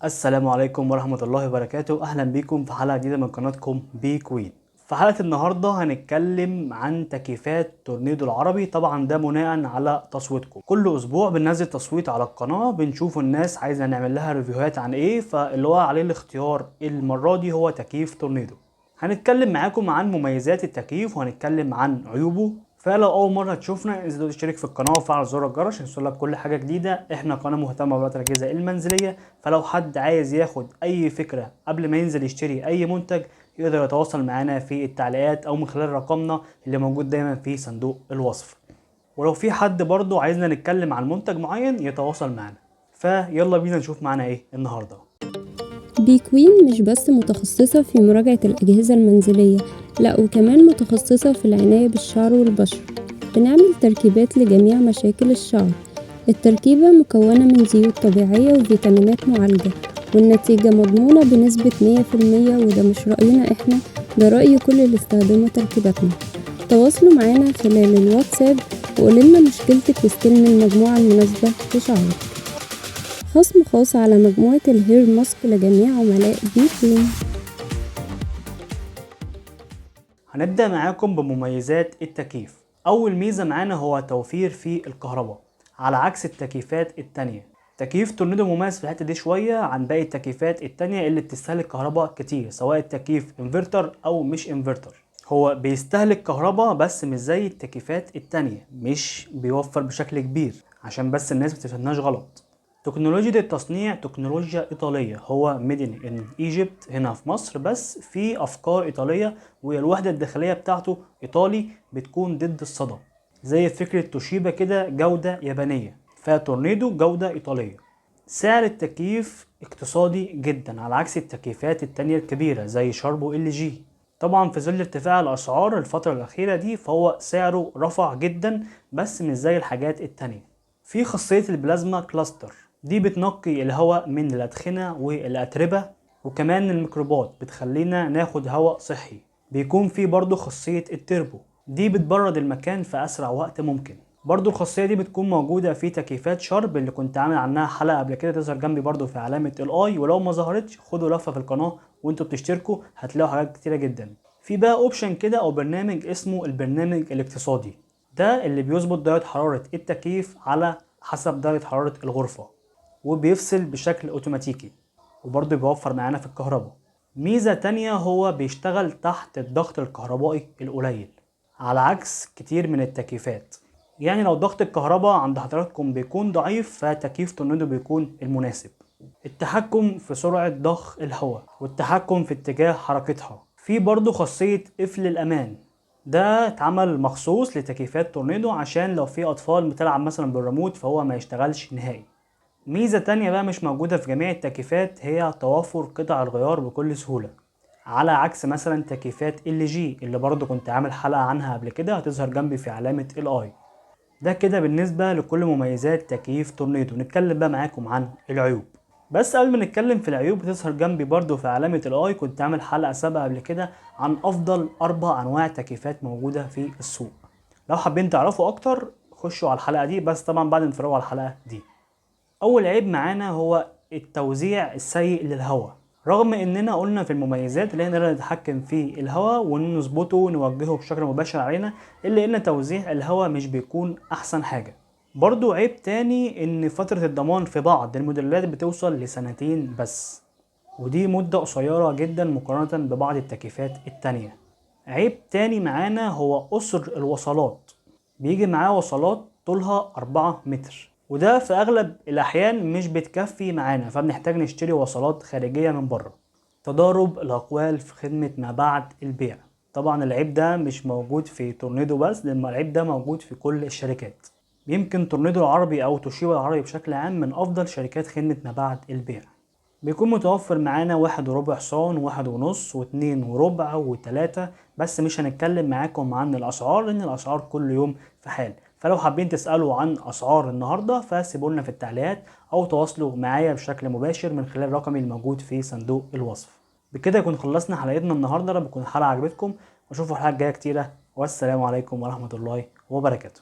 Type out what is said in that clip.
السلام عليكم ورحمة الله وبركاته. أهلا بيكم في حلقة جديدة من قناتكم بي كوين. في حلقة النهاردة هنتكلم عن تكييفات تورنيدو العربي. طبعا ده بناء على تصويتكم. كل أسبوع بننزل تصويت على القناة، بنشوف الناس عايزة نعمل لها ريفيوهات عن إيه، فاللي هو عليه الاختيار المرة دي هو تكييف تورنيدو. هنتكلم معاكم عن مميزات التكييف وهنتكلم عن عيوبه. فلو اول مره تشوفنا انزل تشترك في القناه وفعل زر الجرس عشان يوصلك كل حاجه جديده. احنا قناه مهتمه ببيع الاجهزه المنزليه، فلو حد عايز ياخد اي فكره قبل ما ينزل يشتري اي منتج يقدر يتواصل معانا في التعليقات او من خلال رقمنا اللي موجود دايما في صندوق الوصف. ولو في حد برضو عايزنا نتكلم عن منتج معين يتواصل معانا. فيلا بينا نشوف معانا ايه النهارده. بي كوين مش بس متخصصة في مراجعة الأجهزة المنزلية، لا وكمان متخصصة في العناية بالشعر والبشرة. بنعمل تركيبات لجميع مشاكل الشعر. التركيبة مكونة من زيوت طبيعية وفيتامينات معالجة، والنتيجة مضمونة بنسبة 100%. وده مش رأينا احنا، ده رأي كل اللي استخدموا تركيباتنا. تواصلوا معانا خلال الواتساب وقولنا مشكلتك واستلمي المجموعة المناسبة لشعرك. خصم خاص على مجموعة الهير ماسك لجميع عملاء بي كوين. هنبدأ معاكم بمميزات التكييف. أول ميزة معانا هو توفير في الكهرباء على عكس التكييفات التانية. تكييف تورنيدو مميز في الحتة دي شوية عن باقي التكييفات التانية اللي بتستهلك كهرباء كتير، سواء التكييف انفرتر أو مش انفرتر. هو بيستهلك كهرباء بس مش زي التكييفات التانية، مش بيوفر بشكل كبير عشان بس الناس متفهمناش غلط. تكنولوجيا التصنيع تكنولوجيا إيطالية، هو ميدن إن إيجيبت هنا في مصر، بس في أفكار إيطالية والوحدة الداخلية بتاعته إيطالي بتكون ضد الصدى. زي فكرة توشيبا كده جودة يابانية، فتورنيدو جودة إيطالية. سعر التكييف اقتصادي جدا على عكس التكييفات التانية الكبيرة زي شاربو ال جي. طبعا في ظل ارتفاع الأسعار الفترة الأخيرة دي فهو سعره رفع جدا، بس مش زي الحاجات التانية. في خاصية البلازما كلاستر، دي بتنقي الهواء من الأدخنة والأتربة وكمان الميكروبات، بتخلينا ناخد هواء صحي. بيكون في برضو خاصية التربو، دي بتبرد المكان في أسرع وقت ممكن. برضو الخاصية دي بتكون موجودة في تكييفات شارب اللي كنت عامل عنها حلقة قبل كده، تظهر جنبي برضو في علامة الاي، ولو ما ظهرتش خدوا لفة في القناة وانتوا بتشتركوا هتلاقوا حاجات كتيرة جدا. في بقى اوبشن كده او برنامج اسمه البرنامج الاقتصادي، ده اللي بيظبط درجة حرارة التكييف على حسب درجة حرارة الغرفة وبيفصل بشكل اوتوماتيكي، وبرضه بيوفر معانا في الكهرباء. ميزة تانية هو بيشتغل تحت الضغط الكهربائي القليل على عكس كتير من التكييفات. يعني لو ضغط الكهرباء عند حضراتكم بيكون ضعيف فتكييف تورنيدو بيكون المناسب. التحكم في سرعة ضخ الهواء والتحكم في اتجاه حركتها. في برضه خاصية قفل الأمان، ده اتعمل مخصوص لتكييفات تورنيدو عشان لو في أطفال بتلعب مثلا بالريموت فهو ما يشتغلش نهائي. ميزة تانية بقى مش موجودة في جميع التكييفات هي توافر قطع الغيار بكل سهولة، على عكس مثلا تكييفات ال جي اللي برضو كنت عامل حلقة عنها قبل كده، هتظهر جنبي في علامة الاي. ده كده بالنسبة لكل مميزات تكييف تورنيدو. نتكلم بقى معاكم عن العيوب. بس قبل ما نتكلم في العيوب بتظهر جنبي برضو في علامة الاي، كنت عامل حلقة سابقة قبل كده عن افضل 4 انواع تكييفات موجودة في السوق. لو حابين تعرفوا اكتر خشوا على الحلقة دي، بس طبعا بعد ما تتفرجوا على الحلقة دي. اول عيب معانا هو التوزيع السيء للهواء. رغم اننا قلنا في المميزات اللي نقدر نتحكم في الهواء ونظبطه ونوجهه بشكل مباشر علينا، الا ان توزيع الهواء مش بيكون احسن حاجة. برضو عيب تاني ان فترة الضمان في بعض الموديلات بتوصل لسنتين بس، ودي مدة قصيرة جدا مقارنة ببعض التكييفات التانية. عيب تاني معانا هو قصر الوصلات، بيجي معاه وصلات طولها 4 متر، وده في اغلب الاحيان مش بتكفي معانا فبنحتاج نشتري وصلات خارجية من بره. تضارب الاقوال في خدمة ما بعد البيع، طبعا العيب ده مش موجود في تورنيدو بس، لما العيب ده موجود في كل الشركات. يمكن تورنيدو العربي او توشيبا العربي بشكل عام من افضل شركات خدمة ما بعد البيع. بيكون متوفر معانا 1.25 حصان 1.5 و2.25 و3، بس مش هنتكلم معاكم عن الاسعار لان الاسعار كل يوم في حال. فلو حابين تسألوا عن اسعار النهاردة فسيبولنا في التعليقات او تواصلوا معايا بشكل مباشر من خلال رقمي الموجود في صندوق الوصف. بكده يكون خلصنا حلقتنا النهاردة. رب تكون الحلقة عجبتكم واشوفوا حلقات جاية كتيرة، والسلام عليكم ورحمة الله وبركاته.